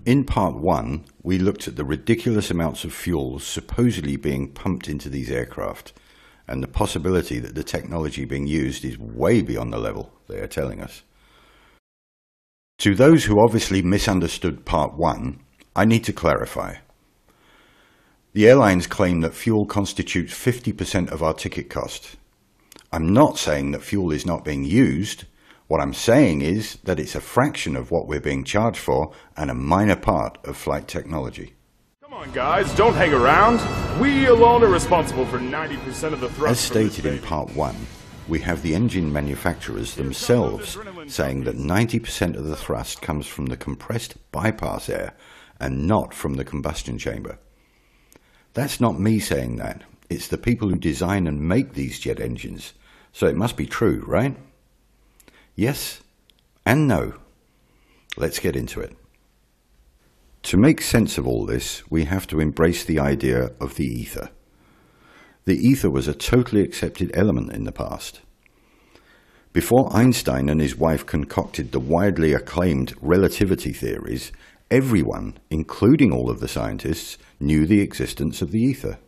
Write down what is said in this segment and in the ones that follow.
In part 1, we looked at the ridiculous amounts of fuel supposedly being pumped into these aircraft, and the possibility that the technology being used is way beyond the level they are telling us. To those who obviously misunderstood part 1, I need to clarify. The airlines claim that fuel constitutes 50% of our ticket cost. I'm not saying that fuel is not being used. What I'm saying is that it's a fraction of what we're being charged for and a minor part of flight technology. Come on guys, don't hang around. We alone are responsible for 90% of the thrust. As stated in part 1, we have the engine manufacturers themselves saying that 90% of the thrust comes from the compressed bypass air and not from the combustion chamber. That's not me saying that. It's the people who design and make these jet engines. So it must be true, right? Yes and no. Let's get into it. To make sense of all this, we have to embrace the idea of the ether. The ether was a totally accepted element in the past. Before Einstein and his wife concocted the widely acclaimed relativity theories, everyone, including all of the scientists, knew the existence of the ether.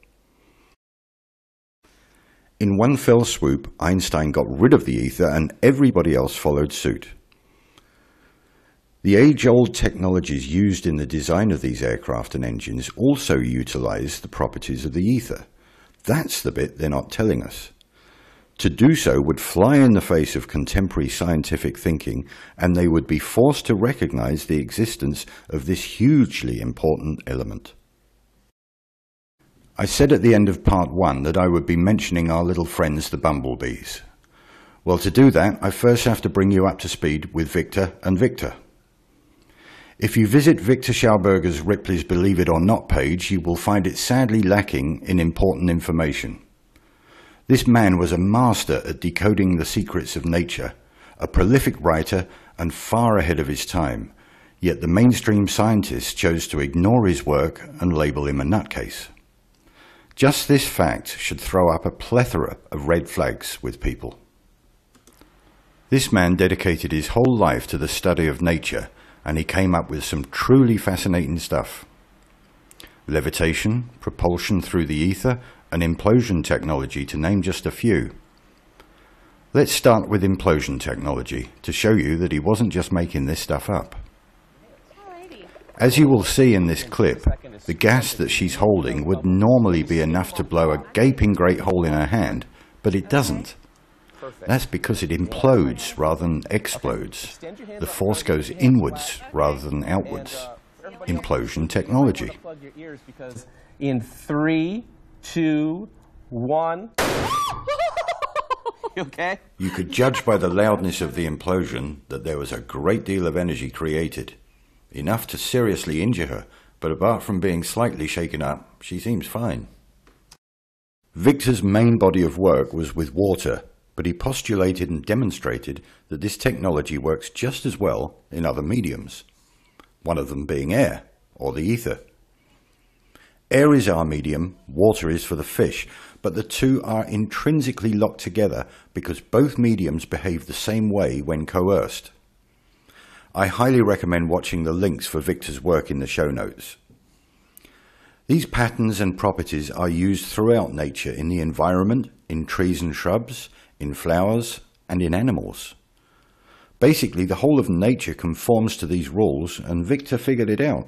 In one fell swoop, Einstein got rid of the ether and everybody else followed suit. The age-old technologies used in the design of these aircraft and engines also utilize the properties of the ether. That's the bit they're not telling us. To do so would fly in the face of contemporary scientific thinking, and they would be forced to recognize the existence of this hugely important element. I said at the end of part 1 that I would be mentioning our little friends the bumblebees. Well, to do that, I first have to bring you up to speed with Victor and Victor. If you visit Victor Schauberger's Ripley's Believe It or Not page, you will find it sadly lacking in important information. This man was a master at decoding the secrets of nature, a prolific writer and far ahead of his time, yet the mainstream scientists chose to ignore his work and label him a nutcase. Just this fact should throw up a plethora of red flags with people. This man dedicated his whole life to the study of nature, and he came up with some truly fascinating stuff. Levitation, propulsion through the ether, and implosion technology, to name just a few. Let's start with implosion technology to show you that he wasn't just making this stuff up. As you will see in this clip, the gas that she's holding would normally be enough to blow a gaping great hole in her hand, but it doesn't. That's because it implodes rather than explodes. The force goes inwards rather than outwards. Implosion technology. In 3, 2, 1. Okay? You could judge by the loudness of the implosion that there was a great deal of energy created. Enough to seriously injure her, but apart from being slightly shaken up, she seems fine. Victor's main body of work was with water, but he postulated and demonstrated that this technology works just as well in other mediums, one of them being air, or the ether. Air is our medium, water is for the fish, but the two are intrinsically locked together because both mediums behave the same way when coerced. I highly recommend watching the links for Victor's work in the show notes. These patterns and properties are used throughout nature, in the environment, in trees and shrubs, in flowers, and in animals. Basically, the whole of nature conforms to these rules, and Victor figured it out.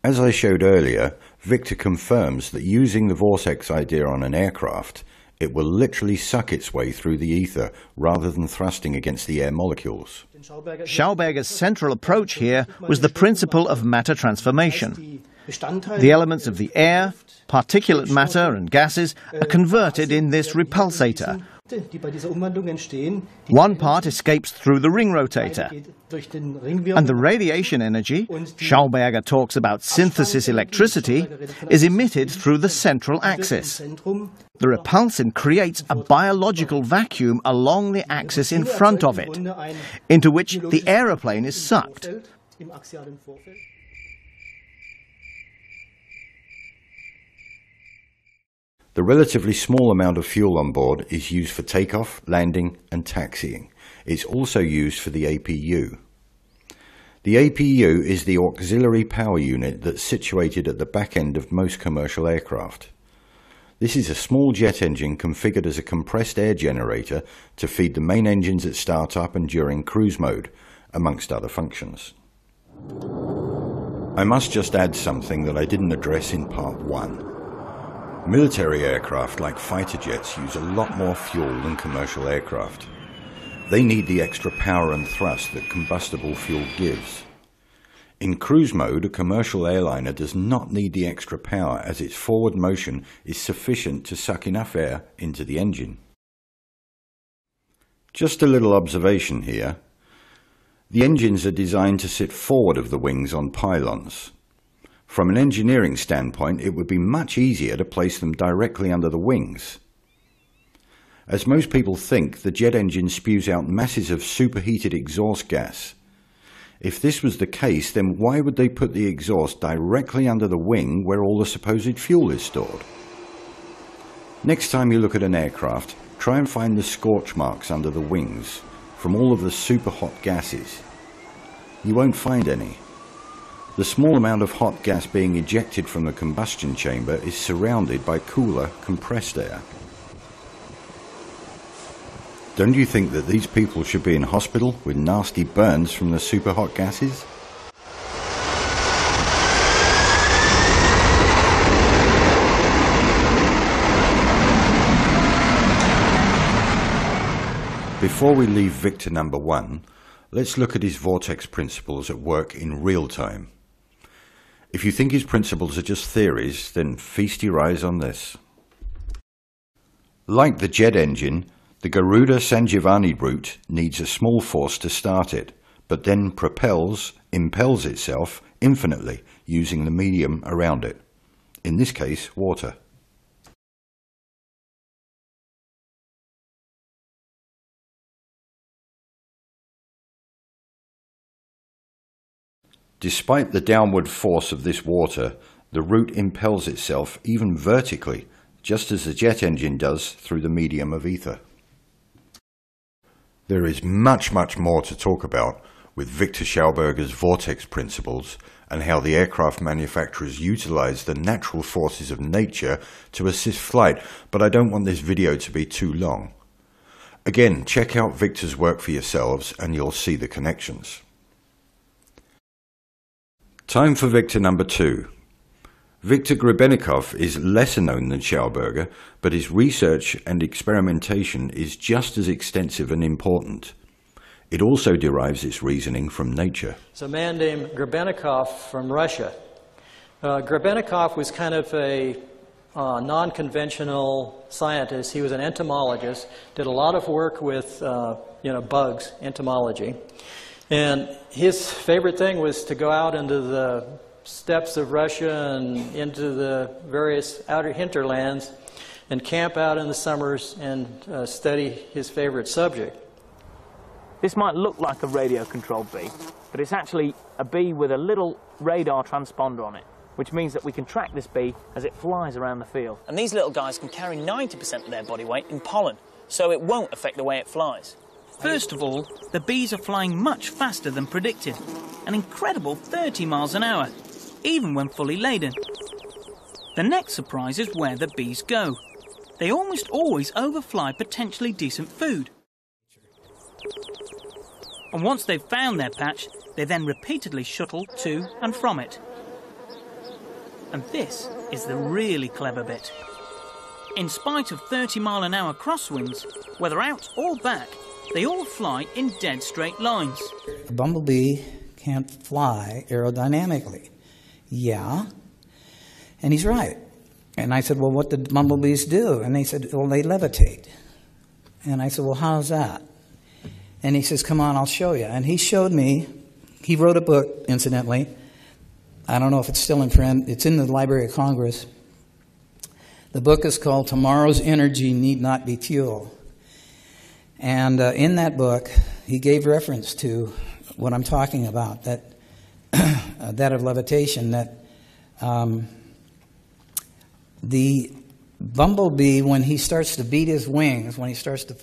As I showed earlier, Victor confirms that using the vortex idea on an aircraft, it will literally suck its way through the ether rather than thrusting against the air molecules. Schauberger's central approach here was the principle of matter transformation. The elements of the air, particulate matter and gases are converted in this repulsator. One part escapes through the ring rotator, and the radiation energy, Schauberger talks about synthesis electricity, is emitted through the central axis. The repulsion creates a biological vacuum along the axis in front of it, into which the aeroplane is sucked. The relatively small amount of fuel on board is used for takeoff, landing and taxiing. It's also used for the APU. The APU is the auxiliary power unit that's situated at the back end of most commercial aircraft. This is a small jet engine configured as a compressed air generator to feed the main engines at startup and during cruise mode, amongst other functions. I must just add something that I didn't address in part 1. Military aircraft like fighter jets use a lot more fuel than commercial aircraft. They need the extra power and thrust that combustible fuel gives. In cruise mode, a commercial airliner does not need the extra power as its forward motion is sufficient to suck enough air into the engine. Just a little observation here. The engines are designed to sit forward of the wings on pylons. From an engineering standpoint, it would be much easier to place them directly under the wings. As most people think, the jet engine spews out masses of superheated exhaust gas. If this was the case, then why would they put the exhaust directly under the wing where all the supposed fuel is stored? Next time you look at an aircraft, try and find the scorch marks under the wings from all of the super hot gases. You won't find any. The small amount of hot gas being ejected from the combustion chamber is surrounded by cooler, compressed air. Don't you think that these people should be in hospital with nasty burns from the super hot gases? Before we leave Victor number 1, let's look at his vortex principles at work in real time. If you think his principles are just theories, then feast your eyes on this. Like the jet engine, the Garuda-San Giovanni route needs a small force to start it, but then impels itself infinitely using the medium around it, in this case water. Despite the downward force of this water, the route impels itself even vertically, just as the jet engine does through the medium of ether. There is much more to talk about with Victor Schauberger's vortex principles and how the aircraft manufacturers utilize the natural forces of nature to assist flight, but I don't want this video to be too long. Again, check out Victor's work for yourselves and you'll see the connections. Time for Victor number 2. Viktor Grebennikov is lesser known than Schauberger, but his research and experimentation is just as extensive and important. It also derives its reasoning from nature. It's a man named Grebennikov from Russia. Grebennikov was kind of a non-conventional scientist. He was an entomologist, did a lot of work with bugs, entomology. And his favorite thing was to go out into the steppes of Russia and into the various outer hinterlands and camp out in the summers and study his favorite subject. This might look like a radio-controlled bee, but it's actually a bee with a little radar transponder on it, which means that we can track this bee as it flies around the field. And these little guys can carry 90% of their body weight in pollen, so it won't affect the way it flies. First of all, the bees are flying much faster than predicted, an incredible 30 miles an hour, even when fully laden. The next surprise is where the bees go. They almost always overfly potentially decent food. And once they've found their patch, they then repeatedly shuttle to and from it. And this is the really clever bit. In spite of 30-mile-an-hour crosswinds, whether out or back, they all fly in dead straight lines. A bumblebee can't fly aerodynamically. Yeah, and he's right. And I said, well, what did bumblebees do? And they said, well, they levitate. And I said, well, how's that? And he says, come on, I'll show you. And he showed me. He wrote a book, incidentally. I don't know if it's still in print. It's in the Library of Congress. The book is called Tomorrow's Energy Need Not Be Fuel. And in that book, he gave reference to what I'm talking about, that of levitation, that the bumblebee, when he starts to beat his wings, when he starts to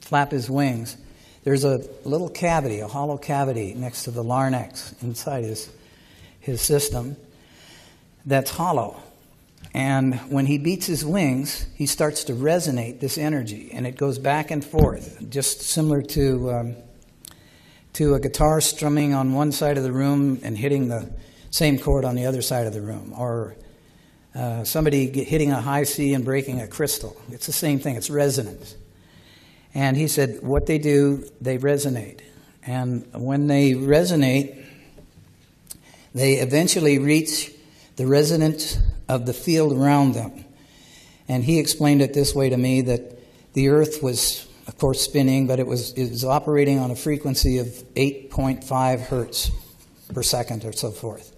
flap his wings, there's a little cavity, a hollow cavity next to the larynx inside his system that's hollow. And when he beats his wings, he starts to resonate this energy, and it goes back and forth, just similar to a guitar strumming on one side of the room and hitting the same chord on the other side of the room, or somebody hitting a high C and breaking a crystal. It's the same thing. It's resonance. And he said what they do, they resonate. And when they resonate, they eventually reach the resonance of the field around them. And he explained it this way to me, that the Earth was, of course, spinning, but it was operating on a frequency of 8.5 hertz per second or so forth.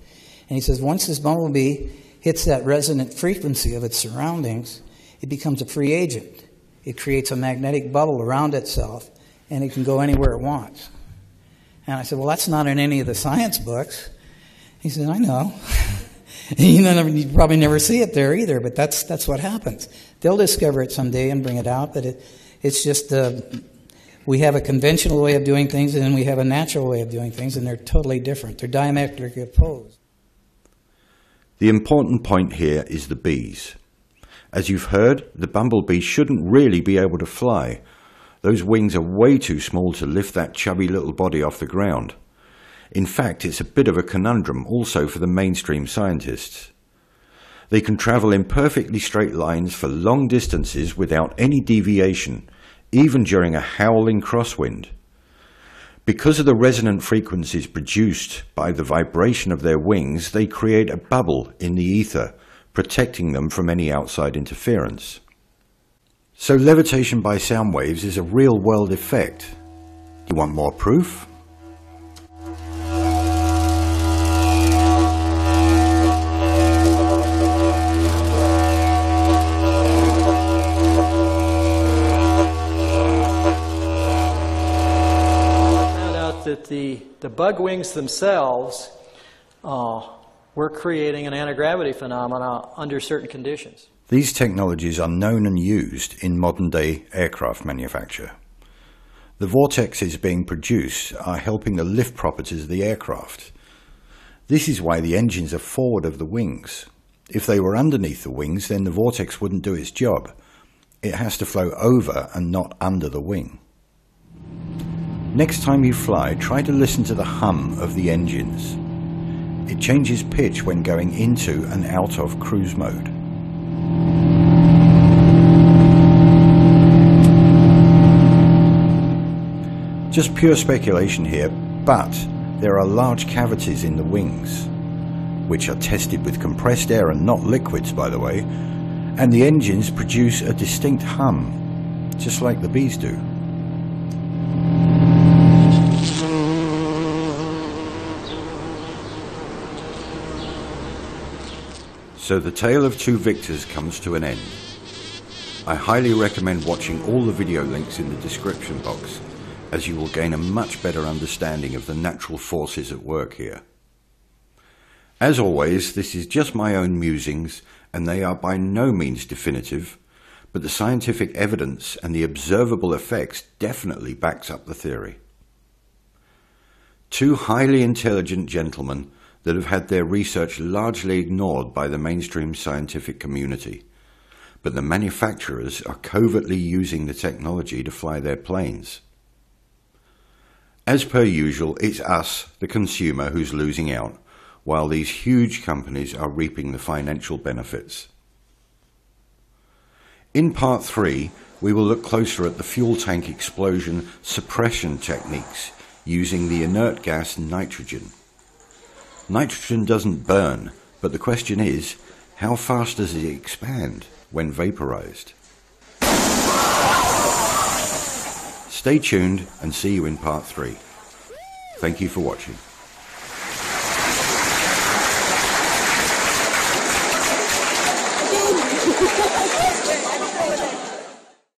And he says once this bumblebee hits that resonant frequency of its surroundings, it becomes a free agent. It creates a magnetic bubble around itself, and it can go anywhere it wants. And I said, well, that's not in any of the science books. He said, I know. You probably never see it there either, but that's what happens. They'll discover it someday and bring it out, but it's just we have a conventional way of doing things, and then we have a natural way of doing things, and they're totally different. They're diametrically opposed. The important point here is the bees. As you've heard, the bumblebee shouldn't really be able to fly. Those wings are way too small to lift that chubby little body off the ground. In fact, it's a bit of a conundrum also for the mainstream scientists. They can travel in perfectly straight lines for long distances without any deviation, even during a howling crosswind. Because of the resonant frequencies produced by the vibration of their wings, they create a bubble in the ether, protecting them from any outside interference. So levitation by sound waves is a real-world effect. You want more proof? That the bug wings themselves were creating an anti-gravity phenomena under certain conditions. These technologies are known and used in modern-day aircraft manufacture. The vortexes being produced are helping the lift properties of the aircraft. This is why the engines are forward of the wings. If they were underneath the wings, then the vortex wouldn't do its job. It has to flow over and not under the wing. Next time you fly, try to listen to the hum of the engines. It changes pitch when going into and out of cruise mode. Just pure speculation here, but there are large cavities in the wings, which are tested with compressed air and not liquids, by the way, and the engines produce a distinct hum, just like the bees do. So the tale of two victors comes to an end. I highly recommend watching all the video links in the description box, as you will gain a much better understanding of the natural forces at work here. As always, this is just my own musings, and they are by no means definitive, but the scientific evidence and the observable effects definitely backs up the theory. Two highly intelligent gentlemen that have had their research largely ignored by the mainstream scientific community, but the manufacturers are covertly using the technology to fly their planes. As per usual, it's us, the consumer, who's losing out, while these huge companies are reaping the financial benefits. In part 3, we will look closer at the fuel tank explosion suppression techniques using the inert gas nitrogen. Nitrogen doesn't burn, but the question is, how fast does it expand when vaporized? Stay tuned and see you in part 3. Thank you for watching.